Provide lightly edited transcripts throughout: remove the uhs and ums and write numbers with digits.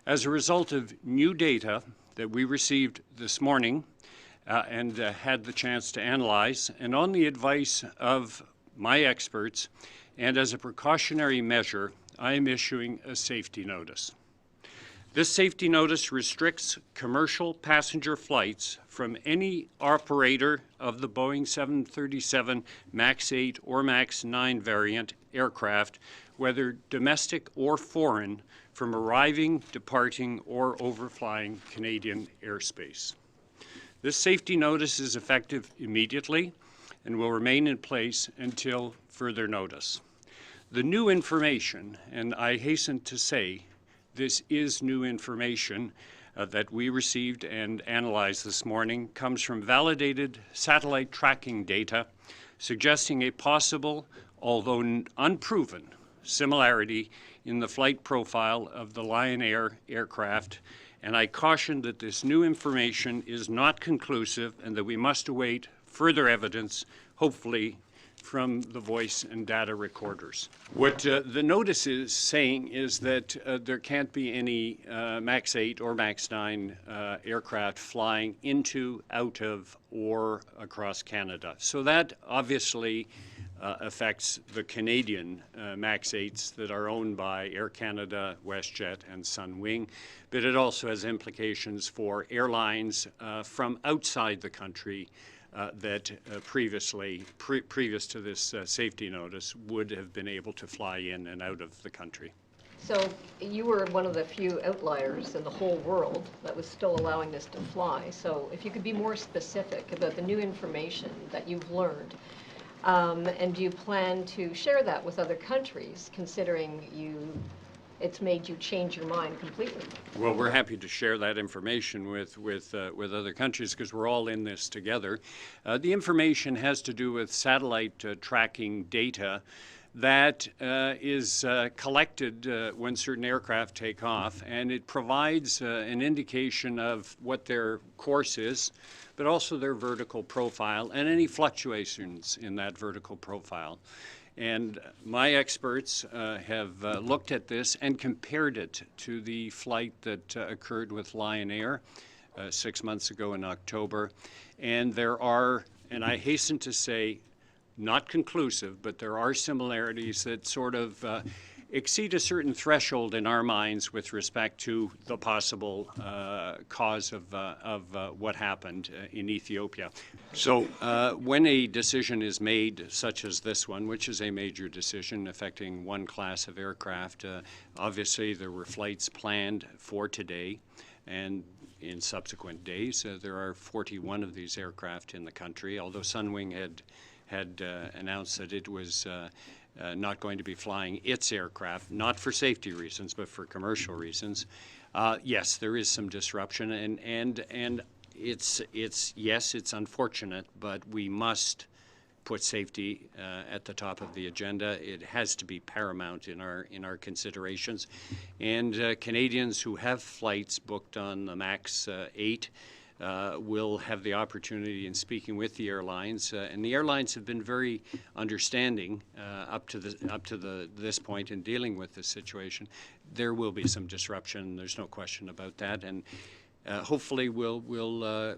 As a result of new data that we received this morning and had the chance to analyze, and on the advice of my experts, and as a precautionary measure, I am issuing a safety notice. This safety notice restricts commercial passenger flights from any operator of the Boeing 737 MAX 8 or MAX 9 variant aircraft, whether domestic or foreign, from arriving, departing, or overflying Canadian airspace. This safety notice is effective immediately and will remain in place until further notice. The new information, and I hasten to say this is new information that we received and analyzed this morning, comes from validated satellite tracking data suggesting a possible, although unproven, similarity in the flight profile of the Lion Air aircraft, and I caution that this new information is not conclusive and that we must await further evidence, hopefully from the voice and data recorders. What the notice is saying is that there can't be any MAX 8 or MAX 9 aircraft flying into, out of, or across Canada. So that obviously affects the Canadian MAX 8s that are owned by Air Canada, WestJet, and Sunwing, but it also has implications for airlines from outside the country that previous to this safety notice, would have been able to fly in and out of the country. So you were one of the few outliers in the whole world that was still allowing this to fly. So if you could be more specific about the new information that you've learned, and do you plan to share that with other countries, considering it's made you change your mind completely? Well, we're happy to share that information with other countries because we're all in this together. The information has to do with satellite tracking data that is collected when certain aircraft take off, and it provides an indication of what their course is, but also their vertical profile and any fluctuations in that vertical profile. And my experts have looked at this and compared it to the flight that occurred with Lion Air 6 months ago in October. And there are, and I hasten to say, not conclusive, but there are similarities that sort of exceed a certain threshold in our minds with respect to the possible cause of what happened in Ethiopia. So when a decision is made, such as this one, which is a major decision affecting one class of aircraft, obviously there were flights planned for today, and in subsequent days there are 41 of these aircraft in the country, although Sunwing had announced that it was not going to be flying its aircraft, not for safety reasons, but for commercial reasons. Yes, there is some disruption, and it's unfortunate, but we must put safety at the top of the agenda. It has to be paramount in our considerations. And Canadians who have flights booked on the MAX 8 will have the opportunity in speaking with the airlines, and the airlines have been very understanding up to this point in dealing with this situation. There will be some disruption. There's no question about that, and hopefully we'll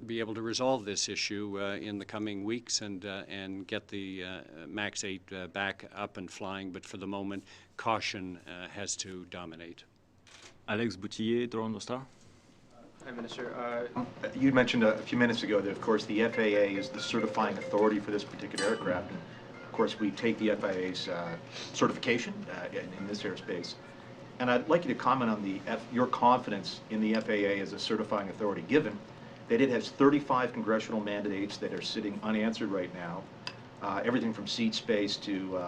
be able to resolve this issue in the coming weeks and get the MAX 8 back up and flying. But for the moment, caution has to dominate. Alex Boutillier, Toronto Star. Hi, Minister. You mentioned a few minutes ago that, of course, the FAA is the certifying authority for this particular aircraft. And of course, we take the FAA's certification in this airspace. And I'd like you to comment on your confidence in the FAA as a certifying authority, given that it has 35 congressional mandates that are sitting unanswered right now, everything from seat space to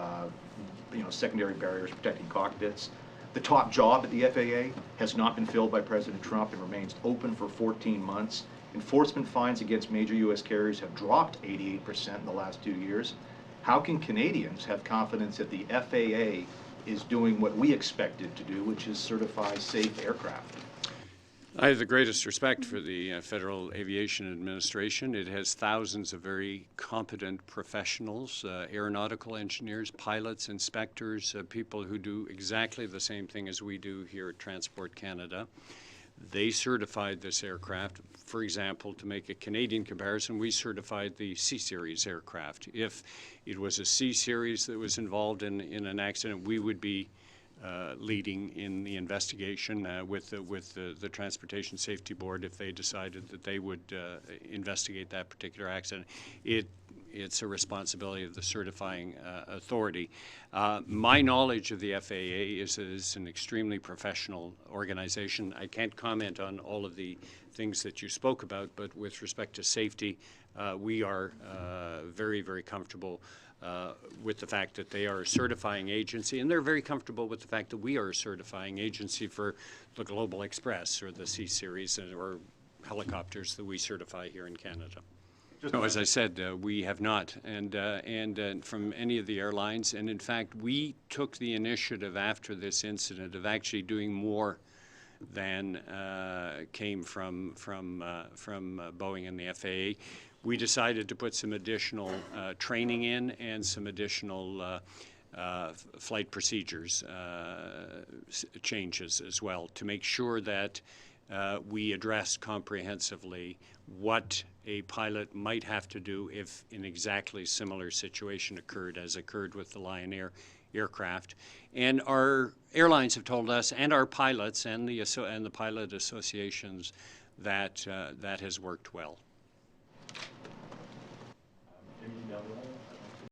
secondary barriers protecting cockpits. The top job at the FAA has not been filled by President Trump and remains open for 14 months. Enforcement fines against major U.S. carriers have dropped 88% in the last 2 years. How can Canadians have confidence that the FAA is doing what we expect it to do, which is certify safe aircraft? I have the greatest respect for the Federal Aviation Administration. It has thousands of very competent professionals, aeronautical engineers, pilots, inspectors, people who do exactly the same thing as we do here at Transport Canada. They certified this aircraft. For example, to make a Canadian comparison, we certified the C-Series aircraft. If it was a C-Series that was involved in an accident, we would be leading in the investigation with the Transportation Safety Board if they decided that they would investigate that particular accident. It's a responsibility of the certifying authority. My knowledge of the FAA is an extremely professional organization. I can't comment on all of the things that you spoke about, but with respect to safety, we are very, very comfortable with the fact that they are a certifying agency, and they're very comfortable with the fact that we are a certifying agency for the Global Express or the C-Series or helicopters that we certify here in Canada. No, as I said, we have not, and from any of the airlines, and in fact, we took the initiative after this incident of actually doing more than came from Boeing and the FAA. We decided to put some additional training in and some additional flight procedures changes as well to make sure that we address comprehensively what a pilot might have to do if an exactly similar situation occurred as occurred with the Lion Air aircraft. And our airlines have told us, and our pilots and the pilot associations, that that has worked well.